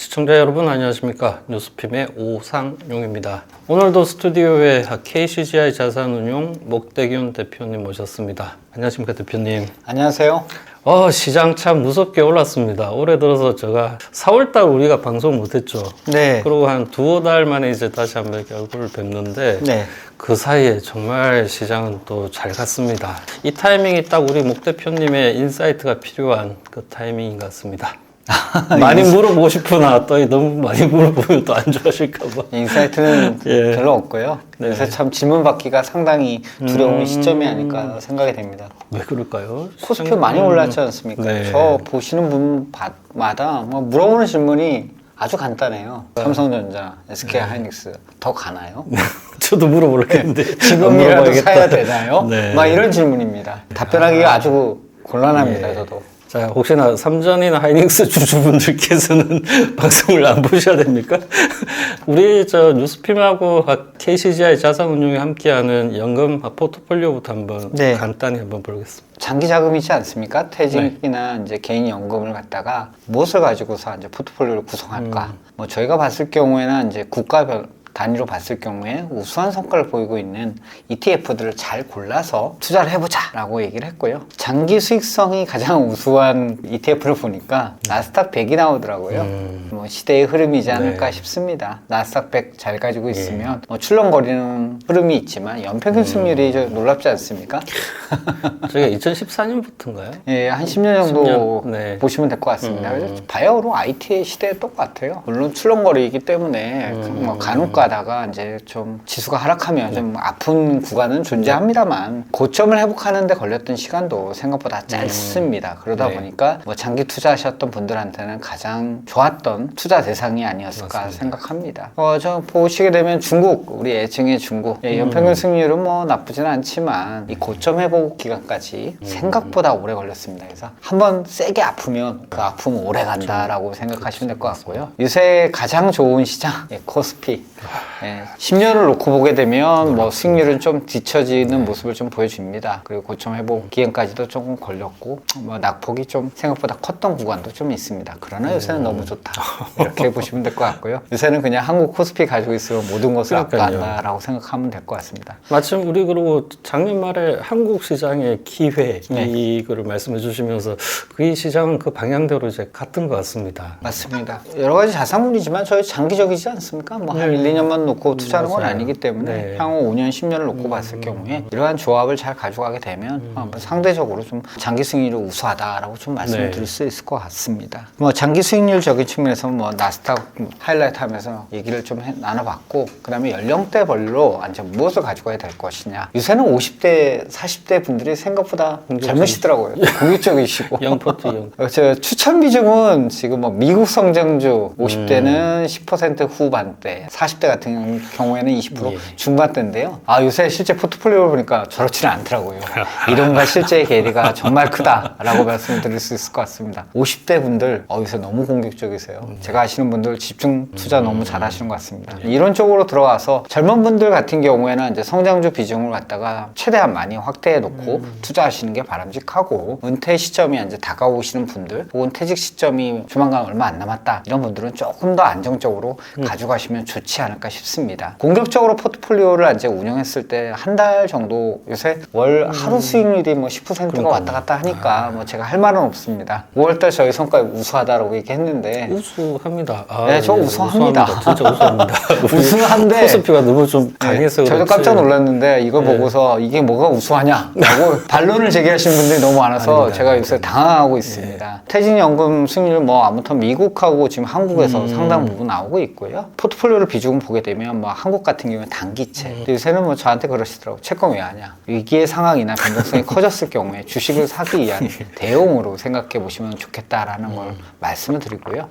시청자 여러분 안녕하십니까. 뉴스핌의 오상용입니다. 오늘도 스튜디오에 KCGI 자산운용 목대균 대표님 모셨습니다. 안녕하십니까 대표님. 안녕하세요. 시장 참 무섭게 올랐습니다. 올해 들어서 제가 4월달 우리가 방송 못했죠. 네. 그리고 한 두어 달 만에 이제 다시 한번 이렇게 얼굴을 뵙는데 네. 그 사이에 정말 시장은 또 잘 갔습니다. 이 타이밍이 딱 우리 목 대표님의 인사이트가 필요한 그 타이밍인 것 같습니다. 많이 물어보고 싶으나 또 너무 많이 물어보면 또 안 좋아하실까봐. 인사이트는 예. 별로 없고요. 네. 요새 참 질문 받기가 상당히 두려운 시점이 아닐까 생각이 됩니다. 왜 그럴까요? 코스피 많이 올랐지 않습니까? 네. 저 보시는 분마다 뭐 물어보는 질문이 아주 간단해요. 삼성전자, SK하이닉스 더 가나요? 저도 물어보려고 했는데 지금이라도 사야 되나요? 네. 막 이런 질문입니다. 답변하기가 아주 곤란합니다. 예. 저도. 자, 혹시나 삼전이나 하이닉스 주주분들께서는 방송을 안 보셔야 됩니까? 우리 뉴스핌하고 KCGI 자산운용이 함께하는 연금 포트폴리오부터 한번 네. 간단히 한번 보겠습니다. 장기 자금이지 않습니까? 퇴직이나 이제 개인 연금을 갖다가 무엇을 가지고서 이제 포트폴리오를 구성할까? 뭐 저희가 봤을 경우에는 이제 국가 단위로 봤을 경우에 우수한 성과를 보이고 있는 ETF들을 잘 골라서 투자를 해보자 라고 얘기를 했고요. 장기 수익성이 가장 우수한 ETF를 보니까 나스닥 100이 나오더라고요. 뭐 시대의 흐름이지 않을까 네. 싶습니다. 나스닥 100 잘 가지고 있으면 뭐 출렁거리는 흐름이 있지만 연평균 수익률이 좀 놀랍지 않습니까? 저희가 2014년부터인가요? 예, 한 10년 정도 10년, 네. 보시면 될 것 같습니다. 그래서 바야흐로 IT의 시대에 똑같아요. 물론 출렁거리기 때문에 뭐 간혹 가다가 이제 좀 지수가 하락하면 좀 아픈 구간은 존재합니다만 고점을 회복하는데 걸렸던 시간도 생각보다 짧습니다. 그러다 네. 보니까 뭐 장기 투자하셨던 분들한테는 가장 좋았던 투자 대상이 아니었을까 맞습니다. 생각합니다. 저 보시게 되면 중국, 우리 애증의 중국 연평균 승률은 뭐 나쁘진 않지만 이 고점 회복 기간까지 생각보다 오래 걸렸습니다. 그래서 한번 세게 아프면 그 아픔은 오래 간다라고 생각하시면 될 것 같고요. 요새 가장 좋은 시장 코스피. 10년을 놓고 보게 되면 뭐 수익률은 좀 뒤처지는 모습을 좀 보여줍니다. 그리고 고점 회복 기간까지도 조금 걸렸고 뭐 낙폭이 좀 생각보다 컸던 구간도 좀 있습니다. 그러나 요새는 너무 좋다. 이렇게 보시면 될 것 같고요. 요새는 그냥 한국 코스피 가지고 있으면 모든 것을 압도한다라고 생각하면 될 것 같습니다. 마침 우리 그리고 작년 말에 한국 시장의 기회 이거를 말씀해 주시면서 그 시장은 그 방향대로 이제 갔던 것 같습니다. 맞습니다. 여러 가지 자산군이지만 저희 장기적이지 않습니까? 뭐 한 1, 2년만 놓고 투자하는 건 맞아요. 아니기 때문에 네. 향후 5년, 10년을 놓고 봤을 경우에 이러한 조합을 잘 가져가게 되면 상대적으로 좀 장기 수익률이 우수하다라고 좀 말씀을 드릴 수 있을 것 같습니다. 뭐 장기 수익률적인 측면에서 뭐 나스닥 하이라이트 하면서 얘기를 좀 나눠봤고 그 다음에 연령대별로 이제 무엇을 가져가야 될 것이냐. 요새는 50대, 40대 분들이 생각보다 젊으시더라고요. 공격적이시고. 영포트 저 추천 비중은 지금 뭐 미국 성장주 50대는 10% 후반대, 40대 같은 경우에는 20% 중반대인데요. 요새 실제 포트폴리오를 보니까 저렇지는 않더라고요. 이론과 실제의 괴리가 정말 크다라고 말씀드릴 수 있을 것 같습니다. 50대 분들 요새 너무 공격적이세요. 제가 아시는 분들 집중 투자 너무 잘하시는 것 같습니다. 이런 쪽으로 들어와서 젊은 분들 같은 경우에는 이제 성장주 비중을 갖다가 최대한 많이 확대해 놓고 투자하시는 게 바람직하고 은퇴 시점이 이제 다가오시는 분들 혹은 퇴직 시점이 조만간 얼마 안 남았다 이런 분들은 조금 더 안정적으로 가져가시면 좋지 않을까 싶습니다. 공격적으로 포트폴리오를 이제 운영했을 때 한 달 정도 요새 월 하루 수익률이 뭐 10%가 왔다 갔다 하니까 뭐 제가 할 말은 없습니다. 5월달 저희 성과 우수하다라고 얘기했는데 우수합니다. 네, 저 우수합니다. 진짜 우수합니다. 우수한데 코스피가 너무 좀 강해서 저도 그렇지. 깜짝 놀랐는데 이걸 보고서 이게 뭐가 우수하냐라고 반론을 제기하시는 분들이 너무 많아서 아닙니다. 제가 요새 당황하고 있습니다. 퇴직연금 수익률 뭐 아무튼 미국하고 지금 한국에서 상당 부분 나오고 있고요. 포트폴리오를 비중을 보게 되면 뭐 한국 같은 경우는 단기채. 근데 요새는 뭐 저한테 그러시더라고요. 채권 왜 하냐. 위기의 상황이나 변동성이 커졌을 경우에 주식을 사기 위한 대용으로 생각해 보시면 좋겠다라는 걸 말씀을 드리고요.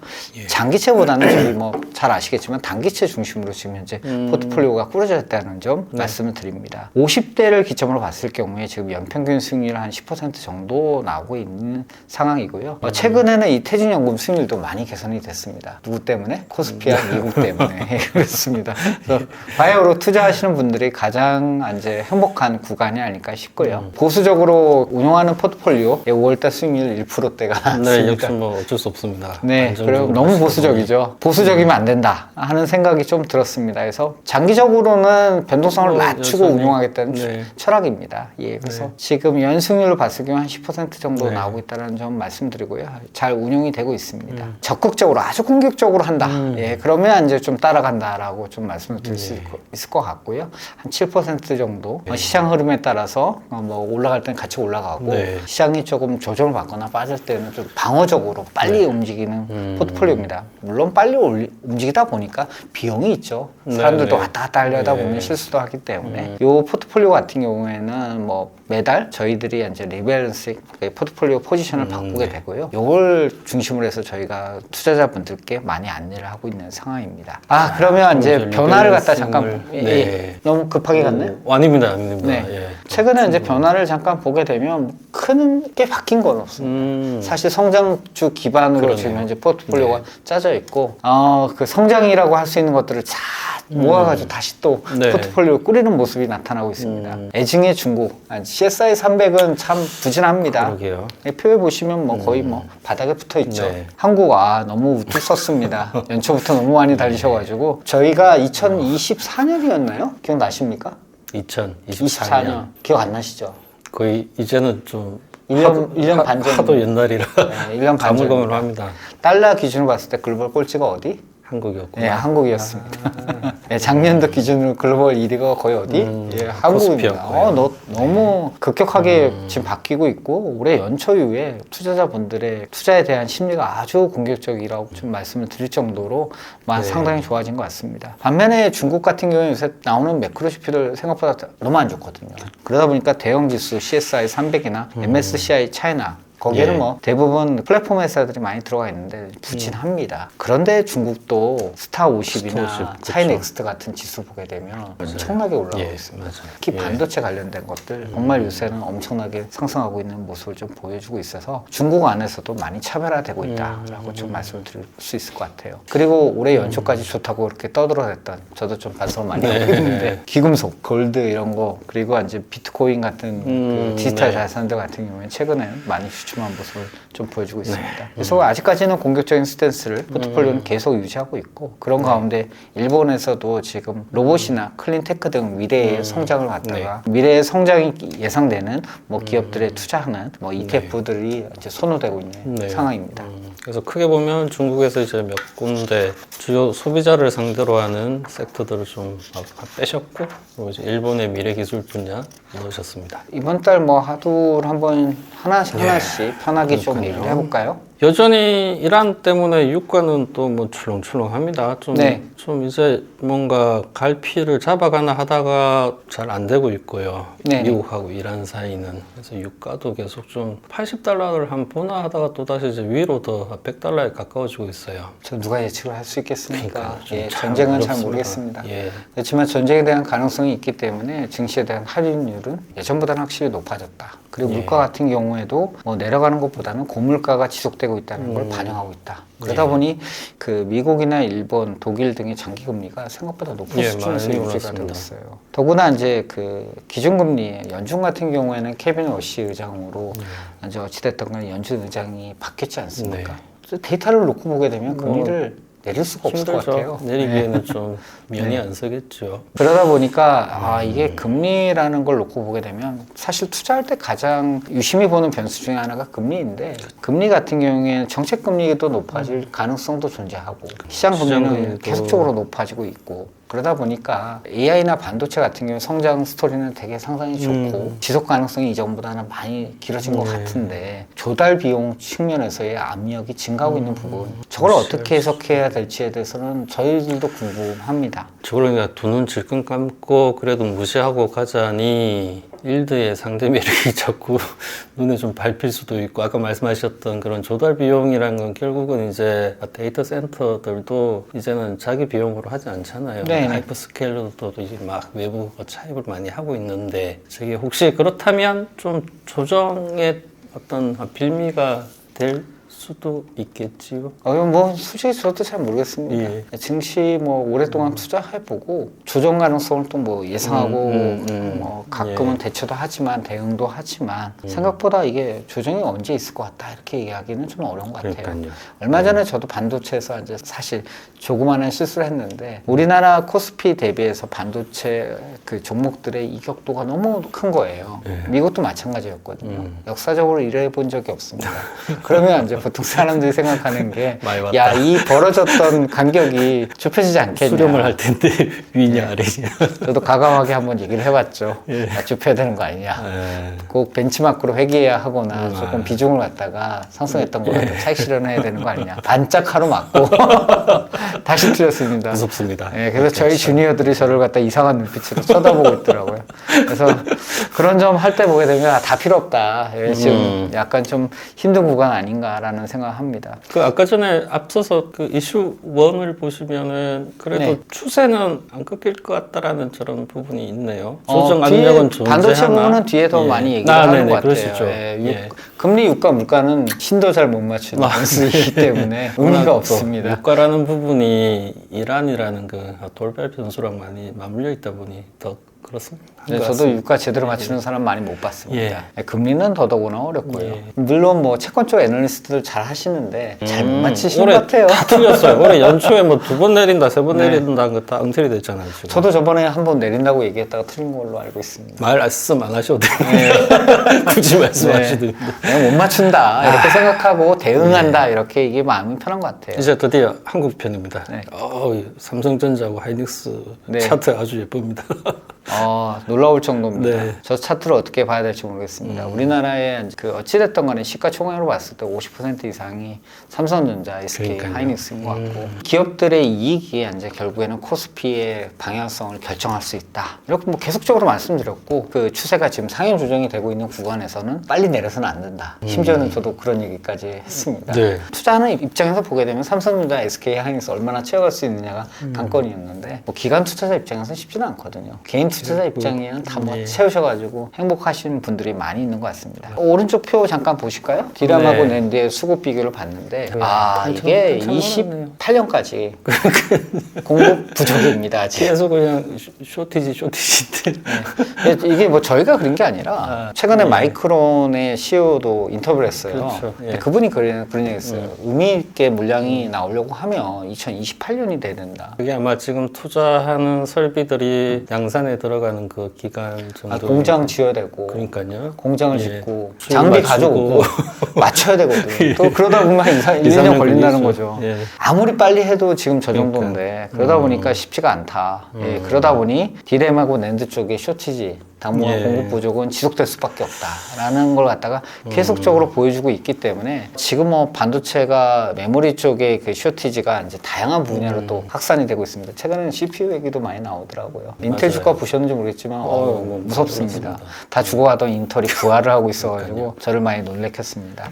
장기채보다는 저희 뭐 잘 아시겠지만 단기채 중심으로 지금 현재 포트폴리오가 꾸려져 있다는 점 말씀을 드립니다. 50대를 기점으로 봤을 경우에 지금 연평균 수익률 한 10% 정도 나오고 있는 상황이고요. 최근에는 이 퇴직연금 수익률도 많이 개선이 됐습니다. 누구 때문에? 코스피와 미국 때문에. 그렇습니다. 같습니다. 그래서 바이오로 투자하시는 분들이 가장 이제 행복한 구간이 아닐까 싶고요. 보수적으로 운용하는 포트폴리오 5월달 수익률 1%대가 네, 나왔습니다. 역시 뭐 어쩔 수 없습니다. 네, 그리고 안정적으로 너무 하시다 보수적이죠. 보수적이면 안 된다 하는 생각이 좀 들었습니다. 그래서 장기적으로는 변동성을 뭐, 낮추고 여전히, 운용하겠다는 네. 철학입니다. 예, 그래서 지금 연승률을 봤을 경우 한 10% 정도 네. 나오고 있다는 점 말씀드리고요. 잘 운용이 되고 있습니다. 적극적으로 아주 공격적으로 한다. 예, 그러면 이제 좀 따라간다라고 좀 말씀을 드릴 수 있을 것 같고요. 한 7% 정도 시장 흐름에 따라서 뭐 올라갈 때는 같이 올라가고 네. 시장이 조금 조정을 받거나 빠질 때는 좀 방어적으로 빨리 움직이는 포트폴리오입니다. 물론 빨리 움직이다 보니까 비용이 있죠. 사람들도 네. 왔다 갔다 하려다 네. 보면 실수도 하기 때문에 이 포트폴리오 같은 경우에는 뭐 매달 저희들이 이제 리밸런스 포트폴리오 포지션을 바꾸게 되고요. 이걸 중심으로 해서 저희가 투자자분들께 많이 안내를 하고 있는 상황입니다. 그러면 이제 변화를 갖다 잠깐 네. 너무 급하게 갔네. 아닙니다, 아닙니다. 네. 예. 최근에 이제 변화를 잠깐 보게 되면 큰 게 바뀐 건 없습니다. 사실 성장주 기반으로 그러네요. 지금 현재 포트폴리오가 짜져 있고, 그 성장이라고 할 수 있는 것들을 잘 모아가지고 다시 또 네. 포트폴리오 꾸리는 모습이 나타나고 있습니다. 애증의 중국, CSI 300은 참 부진합니다. 그러게요. 표에 보시면 뭐 거의 뭐 바닥에 붙어 있죠. 네. 한국 너무 우뚝 섰습니다. 연초부터 너무 많이 달리셔가지고 저희가 2024년이었나요? 기억나십니까? 2024년. 기억 안 나시죠? 거의 이제는 좀 1년 반 전. 하도 옛날이라 네, 1년 반 전. 가물가물합니다. 달러 기준으로 봤을 때 글로벌 꼴찌가 어디? 한국이었고. 네, 한국이었습니다. 네, 작년도 기준으로 글로벌 1위가 거의 어디? 예, 한국입니다. 코스피였고요. 너무 급격하게 지금 바뀌고 있고 올해 연초 이후에 투자자분들의 투자에 대한 심리가 아주 공격적이라고 좀 말씀을 드릴 정도로 상당히 좋아진 것 같습니다. 반면에 중국 같은 경우에 요새 나오는 매크로 지표들 생각보다 너무 안 좋거든요. 그러다 보니까 대형 지수 CSI 300이나 MSCI 차이나 거기에는 예. 뭐 대부분 플랫폼 회사들이 많이 들어가 있는데 부진합니다. 그런데 중국도 스타 50이나 스타 50, 차이넥스트 같은 지수 보게 되면 엄청나게 올라가고 예, 있습니다. 맞아요. 특히 예. 반도체 관련된 것들 정말 요새는 엄청나게 상승하고 있는 모습을 좀 보여주고 있어서 중국 안에서도 많이 차별화되고 있다라고 좀 말씀을 드릴 수 있을 것 같아요. 그리고 올해 연초까지 좋다고 그렇게 떠들어댔던 저도 좀 반성을 많이 네. 하고 있는데 귀금속, 골드 이런 거 그리고 이제 비트코인 같은 그 디지털 네. 자산들 같은 경우에 최근에 많이 주춤한 모습을 좀 보여주고 있습니다. 그래서 아직까지는 공격적인 스탠스를 포트폴리오는 계속 유지하고 있고 그런 가운데 일본에서도 지금 로봇이나 클린테크 등 미래의 성장을 갖다가 미래의 성장이 예상되는 뭐 기업들에 투자하는 뭐 ETF들이 이제 선호되고 있는 네. 상황입니다. 그래서 크게 보면 중국에서 이제 몇 군데 주요 소비자를 상대로 하는 섹터들을 좀 빼셨고 그리고 이제 일본의 미래 기술 분야 넣으셨습니다. 이번 달 뭐 하루 한번 하나씩 편하게 좀 얘기를 해볼까요? 여전히 이란 때문에 유가는 또 뭐 출렁출렁합니다. 좀 이제 뭔가 갈피를 잡아가나 하다가 잘 안 되고 있고요. 네. 미국하고 이란 사이는. 그래서 유가도 계속 좀 80달러를 한 보나 하다가 또 다시 이제 위로 더 100달러에 가까워지고 있어요. 저 누가 예측을 할 수 있겠습니까? 그러니까 좀 예, 잘 전쟁은 잘 어렵습니다. 모르겠습니다. 예. 그렇지만 전쟁에 대한 가능성이 있기 때문에 증시에 대한 할인율은 예전보다는 확실히 높아졌다. 그리고 물가 같은 경우에도 뭐 내려가는 것보다는 고물가가 지속되고 있다는 걸 반영하고 있다. 그러다 보니 그 미국이나 일본, 독일 등의 장기 금리가 생각보다 높은 예, 수준에서 많이 유지가 올랐습니다. 되고 있어요. 더구나 이제 그 기준금리 연준 같은 경우에는 케빈 워시 의장으로 이제 어찌됐든 간에 연준 의장이 바뀌었지 않습니까? 데이터를 놓고 보게 되면 금리를 내릴 수가 없을 것 힘들죠. 같아요. 내리기에는 좀 면이 안 서겠죠. 그러다 보니까 이게 금리라는 걸 놓고 보게 되면 사실 투자할 때 가장 유심히 보는 변수 중에 하나가 금리인데 금리 같은 경우에는 정책 금리도 높아질 가능성도 존재하고 시장 금리는 금리도 계속적으로 높아지고 있고 그러다 보니까 AI나 반도체 같은 경우 성장 스토리는 되게 상당히 좋고 지속 가능성이 이전보다는 많이 길어진 것 같은데 조달 비용 측면에서의 압력이 증가하고 있는 부분 저걸 어떻게 해석해야 될지에 대해서는 저희들도 궁금합니다. 저걸 그러니까 두 눈 질끈 감고 그래도 무시하고 가자니 일드의 상대 매력이 자꾸 눈에 좀 밟힐 수도 있고 아까 말씀하셨던 그런 조달 비용이라는 건 결국은 이제 데이터 센터들도 이제는 자기 비용으로 하지 않잖아요. 네. 하이퍼스케일러도 이제 막 외부 차입을 많이 하고 있는데 저게 혹시 그렇다면 좀 조정의 어떤 빌미가 될 수도 있겠지요. 뭐 솔직히 저도 잘 모르겠습니다. 예. 증시 뭐 오랫동안 투자해보고 조정 가능성을 또 뭐 예상하고 뭐 가끔은 대처도 하지만 대응도 하지만 생각보다 이게 조정이 언제 있을 것 같다 이렇게 얘기하기는 좀 어려운 것 같아요. 그러니까요. 얼마 전에 저도 반도체에서 이제 사실 조그마한 실수를 했는데 우리나라 코스피 대비해서 반도체 그 종목들의 이격도가 너무 큰 거예요. 예. 미국도 마찬가지였거든요. 역사적으로 이래 본 적이 없습니다. 그러면 이제 보통 사람들이 생각하는 게 많이 왔다. 야, 이 벌어졌던 간격이 좁혀지지 않겠냐. 수렴을 할 텐데 위냐 아래냐. 저도 과감하게 한번 얘기를 해봤죠. 야, 좁혀야 되는 거 아니냐. 예. 꼭 벤치마크로 회귀해야 하거나 조금 비중을 갖다가 상승했던 거라도 차익 실현해야 되는 거 아니냐. 반짝 하루 맞고 다시 틀렸습니다. 무섭습니다. 예, 그래서 저희 주니어들이 저를 갖다 이상한 눈빛으로 쳐다보고 있더라고요. 그래서 그런 점 할 때 보게 되면 다 필요 없다. 예, 지금 약간 좀 힘든 구간 아닌가라는 생각합니다. 그 아까 전에 앞서서 그 이슈 1을 보시면은 그래도 네. 추세는 안 꺾일 것 같다라는 저런 부분이 있네요. 어, 조정 뒤에 압력은 존재하나. 반도체 부분은 뒤에 더 많이 얘기를 하는 네네, 것 같아요. 그러시죠. 예, 예. 금리, 유가, 물가는 신도 잘 못 맞추는 변수이기 때문에 의미가 없습니다. 유가라는 부분이 이란이라는 그 돌발 변수랑 많이 맞물려 있다 보니 더 그렇습니다. 네, 저도 유가 제대로 맞추는 사람 많이 못 봤습니다. 예. 금리는 더더구나 어렵고요. 예. 물론 뭐 채권 쪽 애널리스트들 잘 하시는데 잘 못 맞히시는 올해 것 같아요. 다 틀렸어요. 올해 연초에 뭐 2번 내린다, 3번 내린다는 거 다 엉터리 됐잖아요. 지금. 저도 저번에 한 번 내린다고 얘기했다가 틀린 걸로 알고 있습니다. 말씀 안 하셔도 돼요. 굳이 말씀하시든지. 내가 못 맞춘다 이렇게 생각하고 대응한다 이렇게 이게 마음이 편한 것 같아요. 이제 드디어 한국 편입니다. 네. 삼성전자하고 하이닉스 네. 차트 아주 예쁩니다. 놀라울 정도입니다. 네. 저 차트를 어떻게 봐야 될지 모르겠습니다. 우리나라의 그 어찌됐던 간에 시가총액으로 봤을 때 50% 이상이 삼성전자, SK, 그러니까요. 하이닉스인 것 같고 기업들의 이익이 이제 결국에는 코스피의 방향성을 결정할 수 있다. 이렇게 뭐 계속적으로 말씀드렸고 그 추세가 지금 상향 조정이 되고 있는 구간에서는 빨리 내려서는 안 된다. 심지어는 저도 그런 얘기까지 했습니다. 네. 투자하는 입장에서 보게 되면 삼성전자, SK, 하이닉스 얼마나 채워갈 수 있느냐가 관건이었는데 뭐 기관 투자자 입장에서는 쉽지는 않거든요. 개인 투자자 입장에는 다 뭐 네. 채우셔가지고 행복하시는 분들이 많이 있는 것 같습니다. 오른쪽 표 잠깐 보실까요? 디램하고 네. 낸드의 수급 비교를 봤는데 그래, 이게 한참 28년까지 공급 부족입니다. 아직. 계속 그냥 쇼티지. 이게 뭐 저희가 그런 게 아니라 최근에 마이크론의 CEO도 인터뷰를 했어요. 그렇죠. 예. 근데 그분이 그런 얘기 했어요. 의미 있게 물량이 나오려고 하면 2028년이 돼야 된다. 그게 아마 지금 투자하는 설비들이 양산에 들어가는 그 기간 정도. 공장 지어야 되고 그러니까요. 공장을 예. 짓고 수요 장비 맞추고. 가져오고 맞춰야 되거든. 또 그러다 보면 한 1, 2년 2-3년 걸린다는 걸리죠. 거죠. 예. 아무리 빨리 해도 지금 저 그러니까. 정도인데 그러다 보니까 쉽지가 않다. 예, 그러다 보니 디램하고 낸드 쪽에 쇼티지 당분간 예. 공급 부족은 지속될 수밖에 없다라는 걸 갖다가 계속적으로 보여주고 있기 때문에 지금 뭐 반도체가 메모리 쪽에 그 쇼티지가 이제 다양한 분야로 또 확산이 되고 있습니다. 최근에는 CPU 얘기도 많이 나오더라고요. 인텔 맞아요. 주가 보셨는지 모르겠지만 뭐 무섭습니다. 다 죽어가던 인텔이 부활을 하고 있어가지고 저를 많이 놀래켰습니다.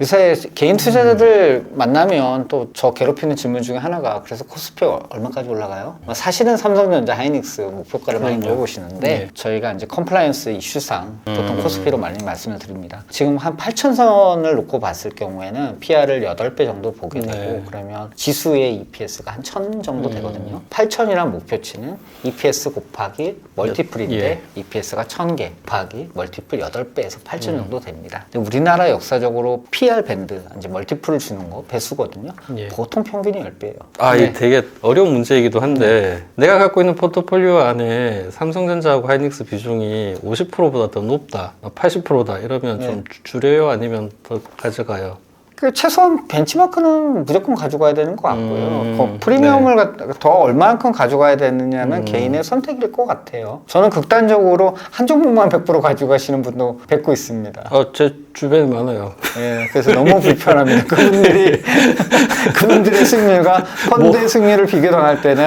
요새 개인 투자자들 만나면 또 저 괴롭히는 질문 중에 하나가 그래서 코스피 얼마까지 올라가요? 사실은 삼성전자, 하이닉스 목표가를 많이 물어보시는데 네. 저희가 이제 컴플라이언스 이슈상 보통 코스피로 많이 말씀을 드립니다. 지금 한 8,000선을 놓고 봤을 경우에는 PR을 8배 정도 보게 되고 네. 그러면 지수의 EPS가 한 1000 정도 되거든요. 8,000이란 목표치는 EPS 곱하기 멀티플인데 예. EPS가 1000개 곱하기 멀티플 8배에서 8,000 정도 됩니다. 근데 우리나라 역사적으로 PR 밴드, 이제 멀티플을 주는 거 배수거든요. 예. 보통 평균이 10배예요. 이게 되게 어려운 문제이기도 한데 내가 갖고 있는 포트폴리오 안에 삼성전자하고 하이닉스 비중이 50%보다 더 높다, 80%다 이러면 좀 줄여요? 아니면 더 가져가요? 그 최소한 벤치마크는 무조건 가져가야 되는 것 같고요. 그 프리미엄을 더 얼마만큼 가져가야 되느냐는 개인의 선택일 것 같아요. 저는 극단적으로 한 종목만 100% 가져가시는 분도 뵙고 있습니다. 제 주변에 많아요. 예, 그래서 너무 불편합니다. 그분들의 승률과 펀드의 승률을 비교당할 때는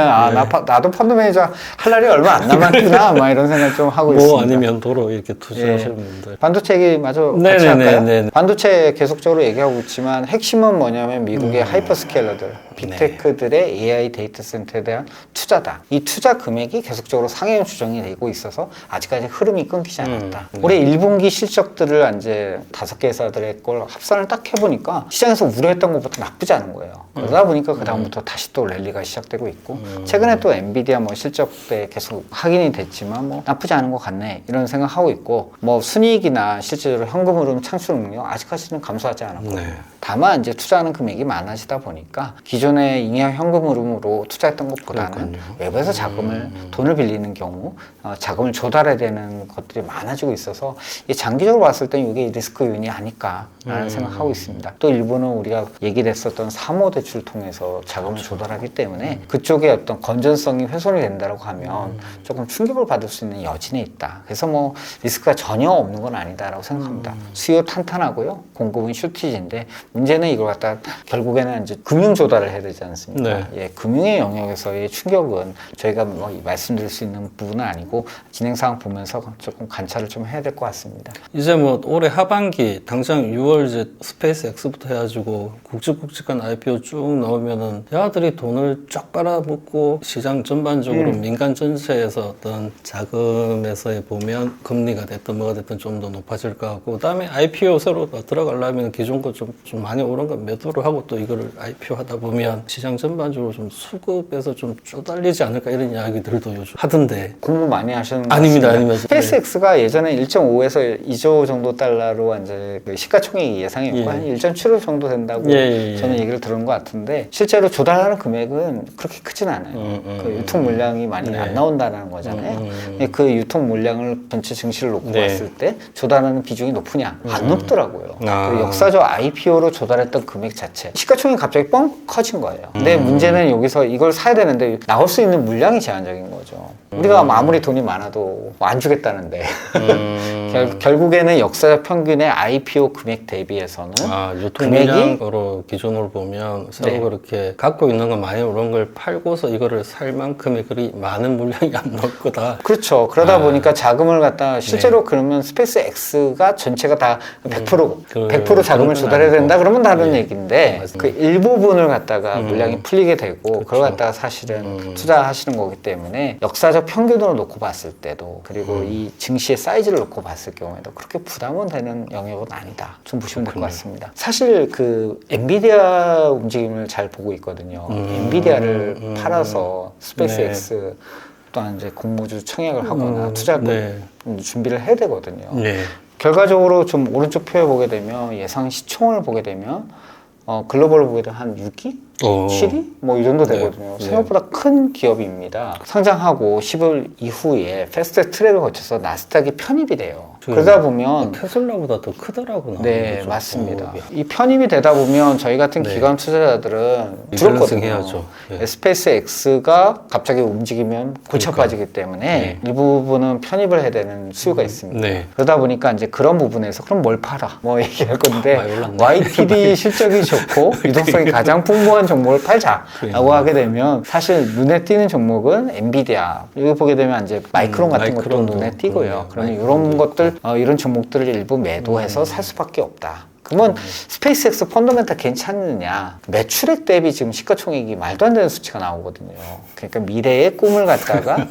나도 펀드 매니저 할 날이 얼마 안 남았구나 막 이런 생각 좀 하고 있습니다. 아니면 도로 이렇게 투자하시는 분들. 반도체 얘기 마저 같이 네네네네. 할까요? 반도체 계속적으로 얘기하고 있지만 있지만 핵심은 뭐냐면 미국의 하이퍼스케일러들, 빅테크들의 AI 데이터 센터에 대한 투자다. 이 투자 금액이 계속적으로 상향 조정이 되고 있어서 아직까지 흐름이 끊기지 않았다. 올해 1분기 실적들을 이제 5개 회사들의 걸 합산을 딱 해보니까 시장에서 우려했던 것보다 나쁘지 않은 거예요. 그러다 보니까 그 다음부터 다시 또 랠리가 시작되고 있고 최근에 또 엔비디아 뭐 실적 때 계속 확인이 됐지만 뭐 나쁘지 않은 것 같네 이런 생각하고 있고 뭐 순이익이나 실제로 현금 흐름 창출 능력 아직까지는 감소하지 않았고 네. 다만 이제 투자하는 금액이 많아지다 보니까 기존의 잉여 현금 흐름으로 투자했던 것보다는 그렇군요. 외부에서 자금을 돈을 빌리는 경우 자금을 조달해야 되는 것들이 많아지고 있어서 이 장기적으로 봤을 때 이게 리스크 요인이 아닐까라는 생각하고 있습니다. 또 일부는 우리가 얘기됐었던 사모대출 통해서 자금을 조달하기 때문에 그쪽에 어떤 건전성이 훼손이 된다고 하면 조금 충격을 받을 수 있는 여진이 있다. 그래서 뭐 리스크가 전혀 없는 건 아니다라고 생각합니다. 수요 탄탄하고요. 공급은 슈티지인데 문제는 이걸 갖다 결국에는 이제 금융 조달을 해야 되지 않습니까? 네. 예, 금융의 영역에서의 충격은 저희가 뭐 말씀드릴 수 있는 부분은 아니고 진행 상황 보면서 조금 관찰을 좀 해야 될 것 같습니다. 이제 뭐 올해 하반기 당장 6월 이제 스페이스 X부터 해가지고 굵직굵직한 IPO 쭉 나오면은 야들이 돈을 쫙 빨아먹고 시장 전반적으로 민간 전체에서 어떤 자금에서의 보면 금리가 됐든 뭐가 됐든 좀 더 높아질 것 같고 그다음에 IPO 새로 들어가려면 기존 거 좀 많이 오른 거 매도를 하고 또 이거를 IPO 하다 보면 시장 전반적으로 좀 수급에서 좀 쪼달리지 않을까 이런 이야기들도 요즘 하던데 공부 많이 하시는 것 아닙니다, 같습니다. 아닙니다. 스페이스X가 예전에 1.5에서 2조 정도 달러로 이제 그 시가총액이 예상이었고 예. 한 1.75 정도 된다고 예. 저는 얘기를 들은 것 같은데 실제로 조달하는 금액은 그렇게 크진 않아요. 그 유통 물량이 많이 네. 안 나온다는 거잖아요. 그 유통 물량을 전체 증시를 놓고 네. 봤을 때 조달하는 비중이 높으냐? 안 높더라고요. 아. 그 역사적 IPO로 조달했던 금액 자체 시가총액이 갑자기 뻥 커진 거예요. 근데 문제는 여기서 이걸 사야 되는데 나올 수 있는 물량이 제한적인 거죠. 우리가 아무리 돈이 많아도 안 주겠다는데 결국에는 역사적 평균의 IPO 금액 대비해서는 유통 금액이 물량으로 기준으로 보면 새로 네. 그렇게 갖고 있는 거 많이 오른 걸 팔고서 이거를 살 만큼의 그리 많은 물량이 안 나올 거다. 그렇죠. 그러다 보니까 자금을 갖다 실제로 그러면 스페이스 X가 전체가 다 100% 100% 자금을 조달해야 된다 그러면 다른 얘기인데 맞습니다. 그 일부분을 갖다가 물량이 풀리게 되고 그걸 갖다가 사실은 투자하시는 거기 때문에 역사적 평균으로 놓고 봤을 때도 그리고 이 증시의 사이즈를 놓고 봤을 경우에도 그렇게 부담은 되는 영역은 아니다. 좀 보시면 될 것 같습니다. 사실 그 엔비디아 움직임을 잘 보고 있거든요. 엔비디아를 팔아서 스페이스 네. X 또한 이제 공모주 청약을 하거나 투자를 네. 준비를 해야 되거든요. 네. 결과적으로 좀 오른쪽 표에 보게 되면 예상 시총을 보게 되면 글로벌을 보게 되면 한 6위? 7위? 뭐 이 정도 되거든요. 네. 생각보다 큰 기업입니다. 상장하고 10월 이후에 패스트 트랙을 거쳐서 나스닥이 편입이 돼요. 그러다 보면 테슬라보다 더 크더라고요. 네, 맞습니다. 이 편입이 되다 보면 저희 같은 네. 기관 투자자들은 리밸런싱 줄었거든요. 해야죠. 네. 스페이스 X가 갑자기 움직이면 골쳐 빠지기 때문에 네. 이 부분은 편입을 해야 되는 수요가 있습니다. 네. 그러다 보니까 이제 그런 부분에서 그럼 뭘 팔아? 뭐 얘기할 건데 많이 올랐네. YTD 실적이 좋고 유동성이 가장 풍부한 종목을 팔자라고 하게 되면 사실 눈에 띄는 종목은 엔비디아 여기 보게 되면 이제 마이크론 같은 것도 마이크론도 눈에 띄고요. 그러면 마이크론도 이런 것들 이런 종목들을 일부 매도해서 살 수밖에 없다. 그러면 스페이스X 펀더멘탈 괜찮느냐? 매출액 대비 지금 시가총액이 말도 안 되는 수치가 나오거든요. 그러니까 미래의 꿈을 갖다가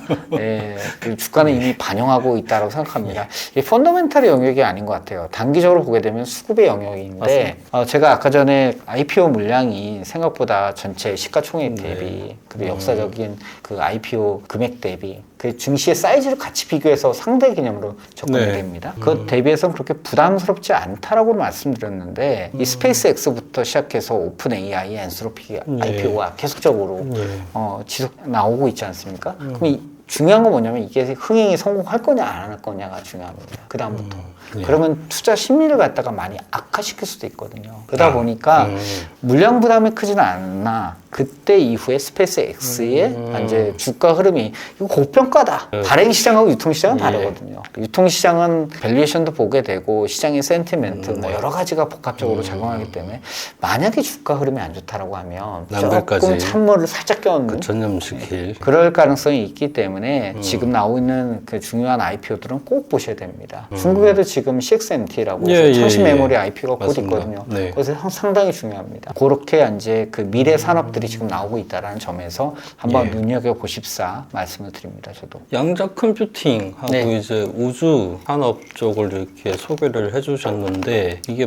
그 주가는 이미 반영하고 있다고 생각합니다. 이 펀더멘탈의 영역이 아닌 것 같아요. 단기적으로 보게 되면 수급의 영역인데 제가 아까 전에 IPO 물량이 생각보다 전체 시가총액 대비 그리고 역사적인 그 IPO 금액 대비 그 증시의 사이즈를 같이 비교해서 상대 개념으로 접근이 네. 됩니다. 그 대비해서는 그렇게 부담스럽지 않다라고 말씀드렸는데 이 스페이스 X부터 시작해서 오픈 AI, 엔스로피 IPO가 계속적으로 지속 나오고 있지 않습니까? 그럼 이 중요한 건 뭐냐면 이게 흥행이 성공할 거냐 안 할 거냐가 중요합니다. 그 다음부터. 그러면 투자 심리를 갖다가 많이 악화시킬 수도 있거든요. 그러다 보니까 물량 부담이 크지는 않나 그때 이후에 스페이스 X의 이제 주가 흐름이 이거 고평가다. 발행 시장하고 유통 시장은 다르거든요. 유통 시장은 밸류에이션도 보게 되고 시장의 센티멘트 뭐 여러 가지가 복합적으로 작용하기 때문에 만약에 주가 흐름이 안 좋다라고 하면 남들까지 조금 찬물을 살짝 껴얹는 전념시킬. 그럴 가능성이 있기 때문에 지금 나오고 있는 그 중요한 IPO들은 꼭 보셔야 됩니다. 중국에도 지금 CXMT라고 창시 메모리 IPO가 곧 맞습니다. 있거든요. 네. 그래서 상당히 중요합니다. 그렇게 이제 그 미래 산업들이 지금 나오고 있다는 점에서 한번 눈여겨 보십사 말씀을 드립니다. 저도. 양자 컴퓨팅하고 네. 이제 우주 산업 쪽을 이렇게 소개를 해주셨는데 이게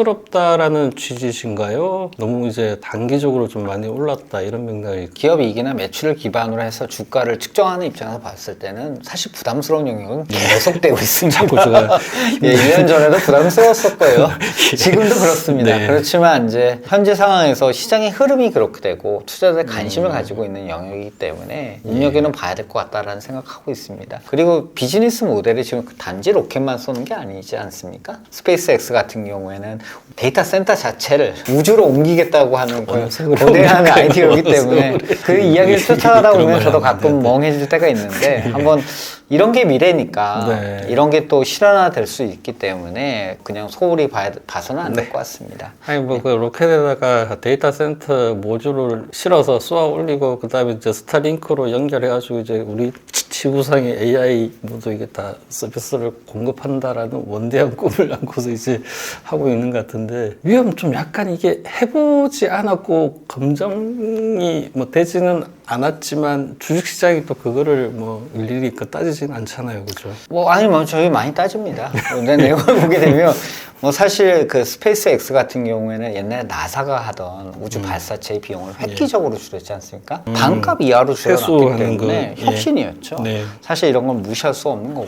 부담스럽다라는 취지신가요? 너무 이제 단기적으로 좀 많이 올랐다 이런 맥락이 기업 이익이나 매출을 기반으로 해서 주가를 측정하는 입장에서 봤을 때는 사실 부담스러운 영역은 계속되고 있습니다. 자꾸 제가 예, 2년 전에도 부담스러웠을 거예요. 지금도 그렇습니다. 네. 그렇지만 이제 현재 상황에서 시장의 흐름이 그렇게 되고 투자자의 관심을 가지고 있는 영역이기 때문에 눈여겨는 봐야 될 것 같다라는 생각하고 있습니다. 그리고 비즈니스 모델이 지금 단지 로켓만 쏘는 게 아니지 않습니까? 스페이스 X 같은 경우에는 데이터 센터 자체를 우주로 옮기겠다고 하는 그 거대한 아이디어이기 때문에 그 이야기를 쫓아가다 보면 저도 가끔 멍해질 때가 있는데 한번 이런 게 미래니까 네. 이런 게 또 실현화될 수 있기 때문에 그냥 소홀히 봐서는 안 될 것 같습니다. 아니 뭐 그 로켓에다가 데이터 센터 모듈을 실어서 쏘아 올리고 그다음에 이제 스타링크로 연결해가지고 이제 우리 지구상의 AI 모두 이게 다 서비스를 공급한다라는 원대한 꿈을 안고서 이제 하고 있는 것 같은데 위험 좀 약간 이게 해보지 않았고 검증이 뭐 되지는 않았지만 주식시장이 또 그거를 뭐 일일이 따지진 않잖아요, 그죠? 뭐 아니 뭐 저희 많이 따집니다. 내 내용을 보게 되면 뭐 사실 그 스페이스 X 같은 경우에는 옛날에 나사가 하던 우주 발사체의 비용을 획기적으로 줄였지 않습니까? 반값 이하로 줄여놨기 회수하는 때문에 거, 혁신이었죠. 네. 사실 이런 건 무시할 수 없는 거고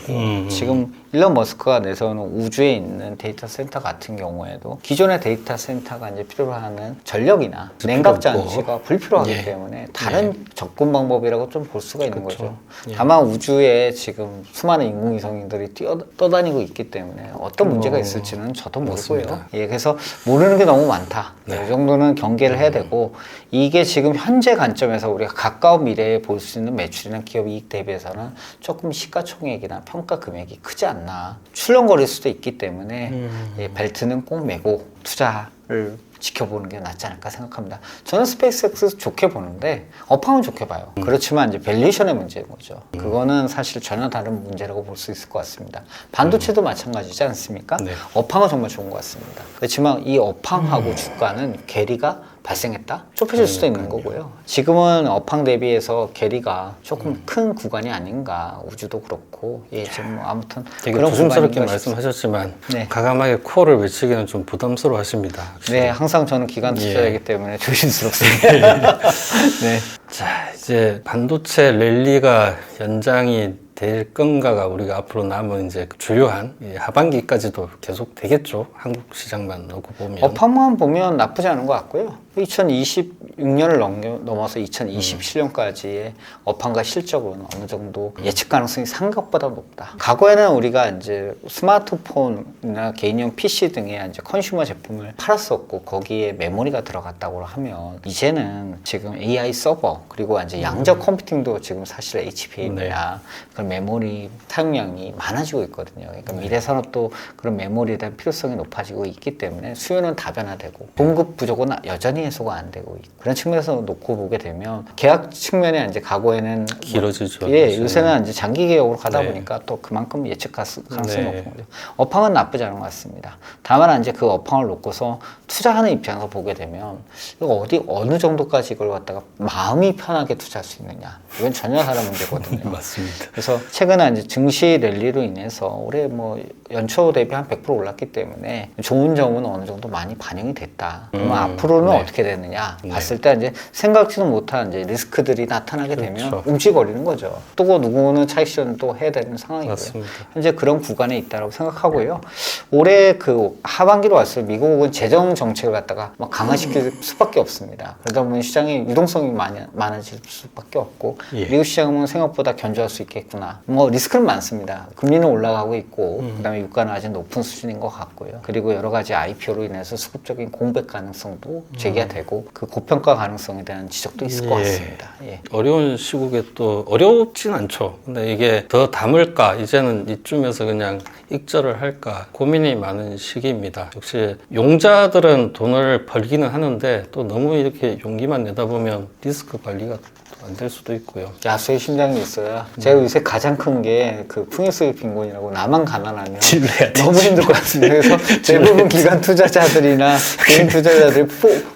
지금 일론 머스크가 내세우는 우주에 있는 데이터 센터 같은 경우에도 기존의 데이터 센터가 이제 필요로 하는 전력이나 냉각 장치가 불필요하기 때문에 다른 접근 방법이라고 좀 볼 수가 있는 거죠. 다만 우주에 지금 수많은 인공위성들이 떠다니고 있기 때문에 어떤 문제가 있을지는 저도 모르고요. 예, 그래서 모르는 게 너무 많다. 이 정도는 경계를 해야 되고 이게 지금 현재 관점에서 우리가 가까운 미래에 볼 수 있는 매출이나 기업 이익 대비해서는 조금 시가총액이나 평가 금액이 크지 않나. 출렁거릴 수도 있기 때문에 예, 벨트는 꼭 매고 투자를 지켜보는 게 낫지 않을까 생각합니다. 저는 스페이스X 좋게 보는데 업황은 좋게 봐요. 그렇지만 이제 밸류에이션의 문제인 거죠. 그거는 사실 전혀 다른 문제라고 볼 수 있을 것 같습니다. 반도체도 마찬가지지 않습니까? 네. 업황은 정말 좋은 것 같습니다. 그렇지만 이 업황하고 주가는 괴리가 발생했다? 좁혀질 수도 있는 거고요. 지금은 업황 대비해서 괴리가 조금 큰 구간이 아닌가. 우주도 그렇고. 예, 지금 뭐 아무튼 되게 그런 조심스럽게 구간인가 말씀하셨지만 네. 과감하게 코어를 외치기는 좀 부담스러워 하십니다. 네, 항상 저는 기관 투자이기 때문에 조심스럽습니다. 네. 자, 이제 반도체 랠리가 연장이 될 건가가 우리가 앞으로 남은 이제 주요한 이 하반기까지도 계속 되겠죠. 한국 시장만 놓고 보면. 업황만 보면 나쁘지 않은 것 같고요. 2026년을 넘어서 2027년까지의 업황과 실적은 어느 정도 예측 가능성이 생각보다 높다. 과거에는 우리가 이제 스마트폰이나 개인용 PC 등의 이제 컨슈머 제품을 팔았었고 거기에 메모리가 들어갔다고 하면 이제는 지금 AI 서버 그리고 이제 양적 컴퓨팅도 지금 사실 HBM이나 그런 메모리 사용량이 많아지고 있거든요. 그러니까 미래 산업도 그런 메모리에 대한 필요성이 높아지고 있기 때문에 수요는 다변화되고 공급 부족은 여전히 해소가 안 되고 있고 그런 측면에서 놓고 보게 되면 계약 측면에 이제 과거에는 길어지죠. 예, 요새는 이제 장기 계약으로 가다 보니까 또 그만큼 예측 가능성이 높은 거죠. 업황은 나쁘지 않은 것 같습니다. 다만 이제 그 업황을 놓고서 투자하는 입장에서 보게 되면 이거 어느 정도까지 이걸 갖다가 마음이 편하게 투자할 수 있느냐 이건 전혀 다른 문제거든요. 맞습니다. 그래서 최근에 이제 증시 랠리로 인해서 올해 뭐 연초 대비 한 100% 올랐기 때문에 좋은 점은 어느 정도 많이 반영이 됐다. 그러면 앞으로는 어떻게 되느냐 봤을 때 이제 생각지도 못한 이제 리스크들이 나타나게 되면 움찔거리는 거죠. 또 누구는 차익 실현 또 해야 되는 상황이고요. 맞습니다. 현재 그런 구간에 있다고 생각하고요. 올해 그 하반기로 왔을 미국은 재정 정책을 갖다가 막 강화시킬 수밖에 없습니다. 그러다 보면 시장에 유동성이 많아질 수밖에 없고 예. 미국 시장은 생각보다 견조할 수 있겠구나. 뭐 리스크는 많습니다. 금리는 올라가고 있고 그다음에 유가는 아직 높은 수준인 것 같고요. 그리고 여러 가지 IPO로 인해서 수급적인 공백 가능성도 제기가 되고 그 고평가 가능성에 대한 지적도 있을 것 예. 같습니다. 예. 어려운 시국에 또 어렵진 않죠. 근데 이게 더 담을까 이제는 이쯤에서 그냥 익절을 할까 고민이 많은 시기입니다. 역시 용자들은 돈을 벌기는 하는데 또 너무 이렇게 용기만 내다 보면 리스크 관리가 안 될 수도 있고요. 야수의 심장이 있어야. 제가 요새 가장 큰 게 그 풍요수의 빈곤이라고 나만 가난하면 진료해야 되지. 너무 힘들 것 같습니다. 그래서 대부분 기관 투자자들이나 개인 투자자들이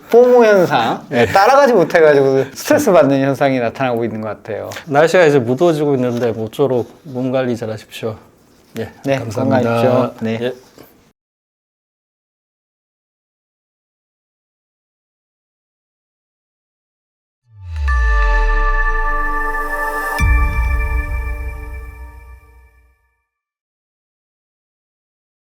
포모 현상 따라가지 못해가지고 스트레스 받는 현상이 나타나고 있는 것 같아요. 날씨가 이제 무더워지고 있는데 모쪼록 몸 관리 잘 하십시오. 예, 네, 감사합니다. 건강하십시오. 네. 예.